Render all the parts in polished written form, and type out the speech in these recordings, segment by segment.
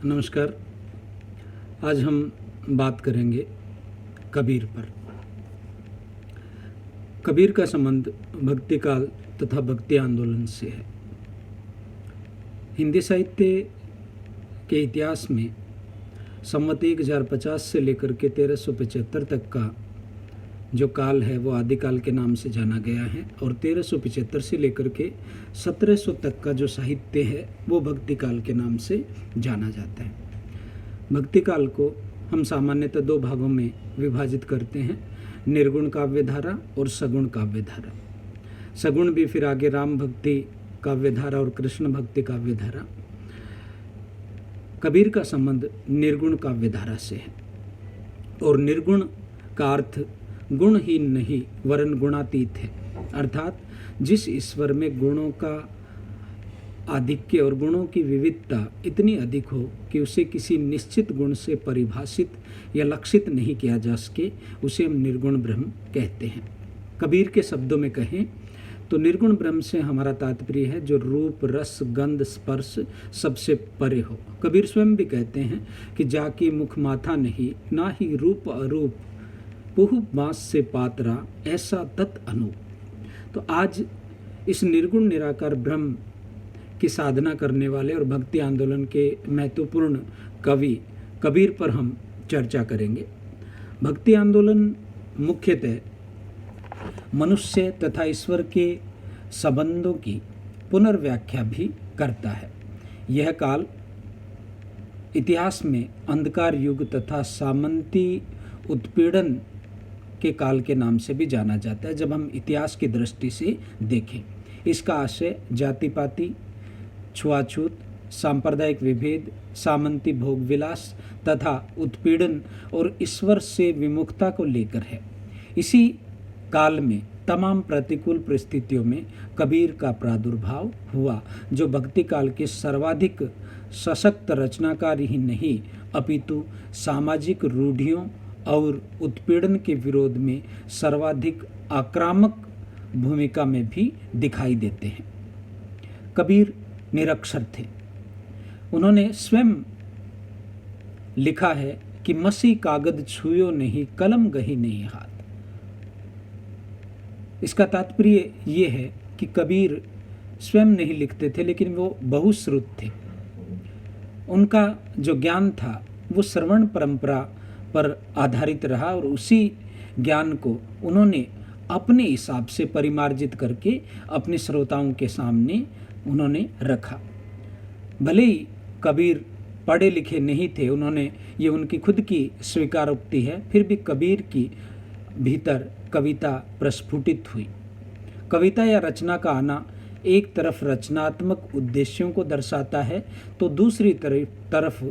नमस्कार। आज हम बात करेंगे कबीर पर। कबीर का संबंध भक्ति काल तथा भक्ति आंदोलन से है। हिंदी साहित्य के इतिहास में संवत 1050 से लेकर के 1375 तक का जो काल है वो आदिकाल के नाम से जाना गया है, और 1375 से लेकर के 1700 तक का जो साहित्य है वो भक्ति काल के नाम से जाना जाता है। भक्ति काल को हम सामान्यतः दो भागों में विभाजित करते हैं, निर्गुण काव्य धारा और सगुण काव्य धारा। सगुण भी फिर आगे राम भक्ति काव्य धारा और कृष्ण भक्ति काव्य धारा। कबीर का संबंध निर्गुण काव्य धारा से है, और निर्गुण का अर्थ गुणहीन नहीं वरन गुणातीत है, अर्थात जिस ईश्वर में गुणों का आधिक्य और गुणों की विविधता इतनी अधिक हो कि उसे किसी निश्चित गुण से परिभाषित या लक्षित नहीं किया जा सके, उसे हम निर्गुण ब्रह्म कहते हैं। कबीर के शब्दों में कहें तो निर्गुण ब्रह्म से हमारा तात्पर्य है जो रूप, रस, गंध, स्पर्श सबसे परे हो। कबीर स्वयं भी कहते हैं कि जाकी मुख माथा नहीं, ना ही रूप अरूप, पुह बांस से पात्रा, ऐसा तत् अनूप। तो आज इस निर्गुण निराकार ब्रह्म की साधना करने वाले और भक्ति आंदोलन के महत्वपूर्ण कवि कबीर पर हम चर्चा करेंगे। भक्ति आंदोलन मुख्यतः मनुष्य तथा ईश्वर के संबंधों की पुनर्व्याख्या भी करता है। यह काल इतिहास में अंधकार युग तथा सामंती उत्पीड़न के काल के नाम से भी जाना जाता है। जब हम इतिहास की दृष्टि से देखें, इसका आशय जाति पाति, छुआछूत, सांप्रदायिक विभेद, सामंती भोग विलास तथा उत्पीड़न और ईश्वर से विमुखता को लेकर है। इसी काल में तमाम प्रतिकूल परिस्थितियों में कबीर का प्रादुर्भाव हुआ, जो भक्ति काल के सर्वाधिक सशक्त रचनाकार ही नहीं अपितु सामाजिक रूढ़ियों और उत्पीड़न के विरोध में सर्वाधिक आक्रामक भूमिका में भी दिखाई देते हैं। कबीर निरक्षर थे। उन्होंने स्वयं लिखा है कि मसी कागद छुयो नहीं, कलम गही नहीं हाथ। इसका तात्पर्य ये है कि कबीर स्वयं नहीं लिखते थे, लेकिन वो बहुश्रुत थे। उनका जो ज्ञान था वो श्रवण परंपरा पर आधारित रहा, और उसी ज्ञान को उन्होंने अपने हिसाब से परिमार्जित करके अपने श्रोताओं के सामने उन्होंने रखा। भले ही कबीर पढ़े लिखे नहीं थे, उन्होंने ये उनकी खुद की स्वीकारोक्ति है, फिर भी कबीर की भीतर कविता प्रस्फुटित हुई। कविता या रचना का आना एक तरफ रचनात्मक उद्देश्यों को दर्शाता है, तो दूसरी तरफ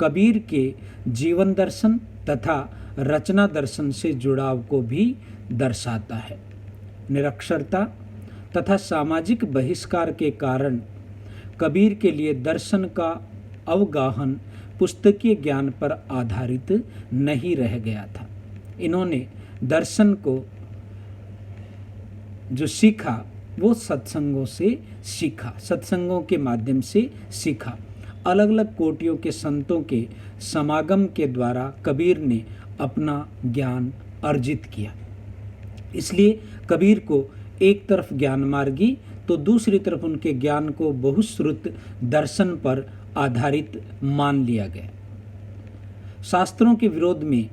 कबीर के जीवन दर्शन तथा रचना दर्शन से जुड़ाव को भी दर्शाता है। निरक्षरता तथा सामाजिक बहिष्कार के कारण कबीर के लिए दर्शन का अवगाहन पुस्तकीय ज्ञान पर आधारित नहीं रह गया था। इन्होंने दर्शन को जो सीखा वो सत्संगों से सीखा, सत्संगों के माध्यम से सीखा। अलग अलग कोटियों के संतों के समागम के द्वारा कबीर ने अपना ज्ञान अर्जित किया। इसलिए कबीर को एक तरफ ज्ञान मार्गी तो दूसरी तरफ उनके ज्ञान को बहुश्रुत दर्शन पर आधारित मान लिया गया। शास्त्रों के विरोध में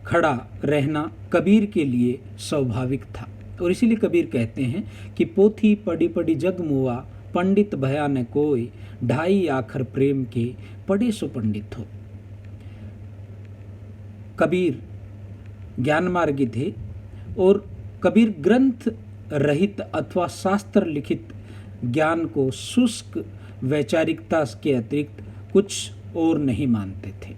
खड़ा रहना कबीर के लिए स्वाभाविक था, और इसीलिए कबीर कहते हैं कि पोथी पढ़ी पढ़ी जग मुआ, पंडित भया न कोई, ढाई आखर प्रेम के पढ़े सो पंडित हो। कबीर ज्ञान मार्गी थे, और कबीर ग्रंथ रहित अथवा शास्त्र लिखित ज्ञान को शुष्क वैचारिकता के अतिरिक्त कुछ और नहीं मानते थे।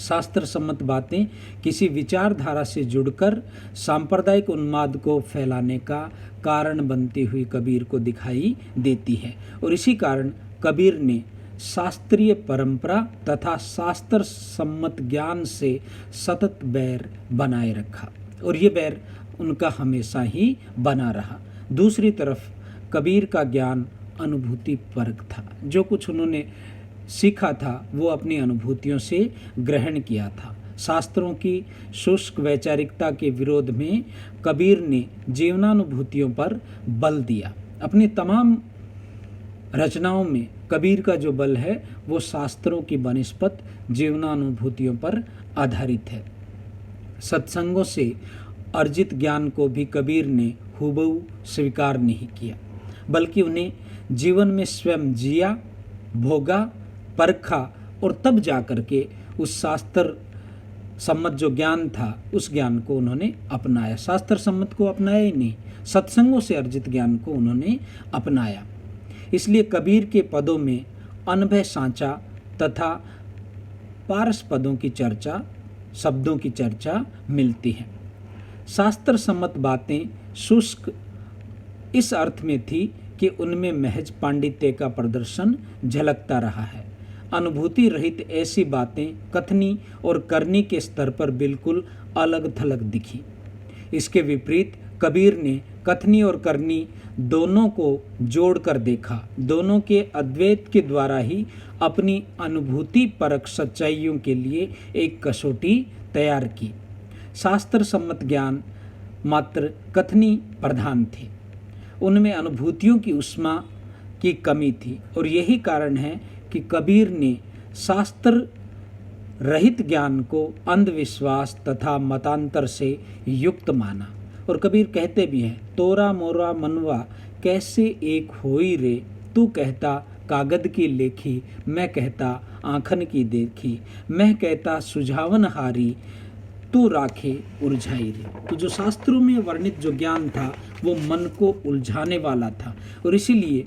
शास्त्र सम्मत बातें किसी विचारधारा से जुड़कर सांप्रदायिक उन्माद को फैलाने का कारण बनती हुई कबीर को दिखाई देती है, और इसी कारण कबीर ने शास्त्रीय परंपरा तथा शास्त्र सम्मत ज्ञान से सतत बैर बनाए रखा, और ये बैर उनका हमेशा ही बना रहा। दूसरी तरफ कबीर का ज्ञान अनुभूति परक था। जो कुछ उन्होंने सीखा था वो अपनी अनुभूतियों से ग्रहण किया था। शास्त्रों की शुष्क वैचारिकता के विरोध में कबीर ने जीवनानुभूतियों पर बल दिया। अपनी तमाम रचनाओं में कबीर का जो बल है वो शास्त्रों की बनिस्पत जीवनानुभूतियों पर आधारित है। सत्संगों से अर्जित ज्ञान को भी कबीर ने हूबहू स्वीकार नहीं किया, बल्कि उन्हें जीवन में स्वयं जिया, भोगा, परखा और तब जाकर के उस शास्त्र सम्मत जो ज्ञान था उस ज्ञान को उन्होंने अपनाया। शास्त्र सम्मत को अपनाया ही नहीं, सत्संगों से अर्जित ज्ञान को उन्होंने अपनाया। इसलिए कबीर के पदों में अनभय सांचा तथा पारस पदों की चर्चा, शब्दों की चर्चा मिलती है। शास्त्र सम्मत बातें शुष्क इस अर्थ में थी कि उनमें महज पांडित्य का प्रदर्शन झलकता रहा है। अनुभूति रहित ऐसी बातें कथनी और करनी के स्तर पर बिल्कुल अलग थलग दिखी। इसके विपरीत कबीर ने कथनी और करनी दोनों को जोड़कर देखा, दोनों के अद्वैत के द्वारा ही अपनी अनुभूति परक सच्चाइयों के लिए एक कसौटी तैयार की। शास्त्र सम्मत ज्ञान मात्र कथनी प्रधान थे, उनमें अनुभूतियों की उष्मा की कमी थी और यही कारण है कि कबीर ने शास्त्र रहित ज्ञान को अंधविश्वास तथा मतांतर से युक्त माना। और कबीर कहते भी हैं, तोरा मोरा मनवा कैसे एक होई रे, तू कहता कागद की लेखी, मैं कहता आँखन की देखी, मैं कहता सुझावन हारी, तू राखे उलझाई रे। तो जो शास्त्रों में वर्णित जो ज्ञान था वो मन को उलझाने वाला था और इसीलिए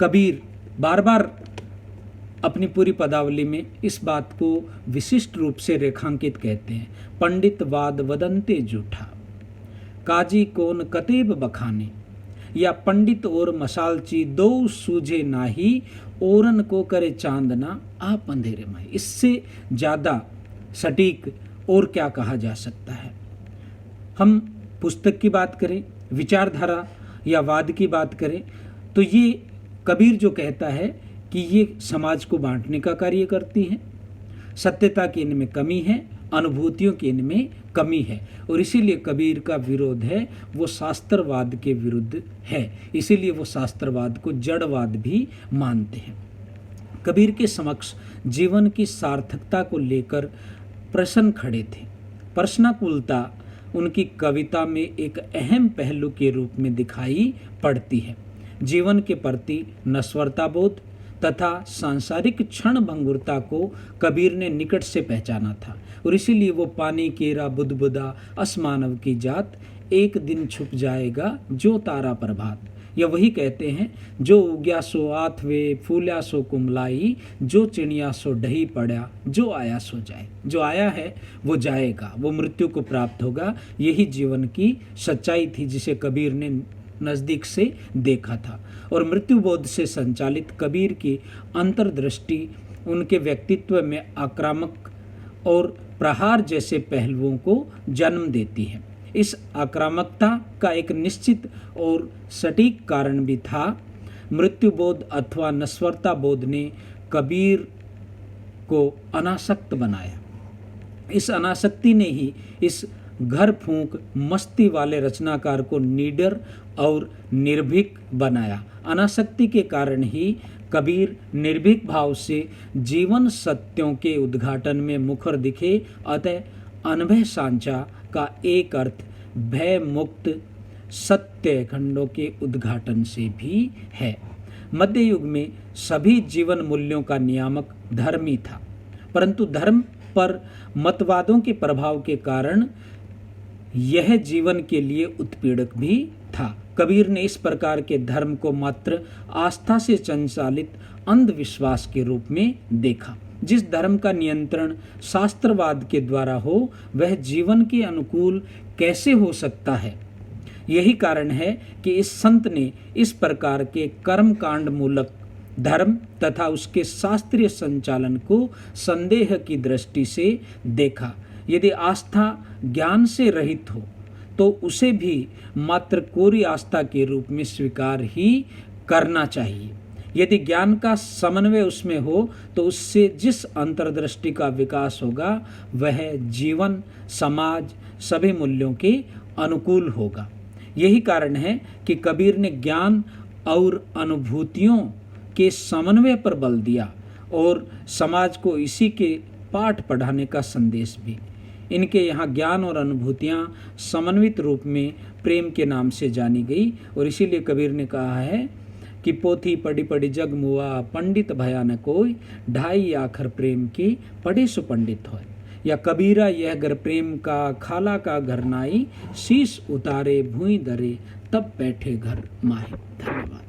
कबीर बार बार अपनी पूरी पदावली में इस बात को विशिष्ट रूप से रेखांकित कहते हैं। पंडित वाद वदंते जूठा, काजी कौन कतेब बखाने, या पंडित और मसालची दो सूझे नाही, ओरन को करे चांदना आप अंधेरे में। इससे ज़्यादा सटीक और क्या कहा जा सकता है। हम पुस्तक की बात करें, विचारधारा या वाद की बात करें तो ये कबीर जो कहता है कि ये समाज को बांटने का कार्य करती हैं, सत्यता की इनमें कमी है, अनुभूतियों की इनमें कमी है और इसीलिए कबीर का विरोध है वो शास्त्रवाद के विरुद्ध है। इसीलिए वो शास्त्रवाद को जड़वाद भी मानते हैं। कबीर के समक्ष जीवन की सार्थकता को लेकर प्रश्न खड़े थे। प्रश्नाकुलता उनकी कविता में एक अहम पहलू के रूप में दिखाई पड़ती है। जीवन के प्रति नश्वरता बोध तथा सांसारिक क्षण भंगुरता को कबीर ने निकट से पहचाना था और इसीलिए वो पानी केरा बुदबुदा असमानव की जात, एक दिन छुप जाएगा जो तारा प्रभात। या वही कहते हैं, जो उग्या सो आथवे, फूल्या सो कुमलाई, जो चिड़िया सो ढही पड़ा, जो आया सो जाए। जो आया है वो जाएगा, वो मृत्यु को प्राप्त होगा। यही जीवन की सच्चाई थी जिसे कबीर ने नज़दीक से देखा था और मृत्युबोध से संचालित कबीर की अंतर्दृष्टि उनके व्यक्तित्व में आक्रामक और प्रहार जैसे पहलुओं को जन्म देती है। इस आक्रामकता का एक निश्चित और सटीक कारण भी था। मृत्युबोध अथवा नश्वरता बोध ने कबीर को अनासक्त बनाया। इस अनासक्ति ने ही इस घर फूंक मस्ती वाले रचनाकार को निडर और निर्भीक बनाया। अनासक्ति के कारण ही कबीर निर्भीक भाव से जीवन सत्यों के उद्घाटन में मुखर दिखे। अतः अनभय सांचा का एक अर्थ भय मुक्त सत्य खंडों के उद्घाटन से भी है। मध्य युग में सभी जीवन मूल्यों का नियामक धर्म ही था, परंतु धर्म पर मतवादों के प्रभाव के कारण यह जीवन के लिए उत्पीड़क भी था। कबीर ने इस प्रकार के धर्म को मात्र आस्था से संचालित अंधविश्वास के रूप में देखा। जिस धर्म का नियंत्रण शास्त्रवाद के द्वारा हो वह जीवन के अनुकूल कैसे हो सकता है। यही कारण है कि इस संत ने इस प्रकार के कर्मकांड मूलक धर्म तथा उसके शास्त्रीय संचालन को संदेह की दृष्टि से देखा। यदि आस्था ज्ञान से रहित हो तो उसे भी मात्र कोरी आस्था के रूप में स्वीकार ही करना चाहिए। यदि ज्ञान का समन्वय उसमें हो तो उससे जिस अंतर्दृष्टि का विकास होगा वह जीवन, समाज, सभी मूल्यों के अनुकूल होगा। यही कारण है कि कबीर ने ज्ञान और अनुभूतियों के समन्वय पर बल दिया और समाज को इसी के पाठ पढ़ाने का संदेश भी। इनके यहाँ ज्ञान और अनुभूतियाँ समन्वित रूप में प्रेम के नाम से जानी गई और इसीलिए कबीर ने कहा है कि पोथी पढ़ी पढ़ी जग मुआ, पंडित भया न कोई, ढाई आखर प्रेम की पढ़े सु पंडित होय। या कबीरा यह घर प्रेम का, खाला का घर नाई, शीश उतारे भूई धरे, तब बैठे घर माही। धन्यवाद।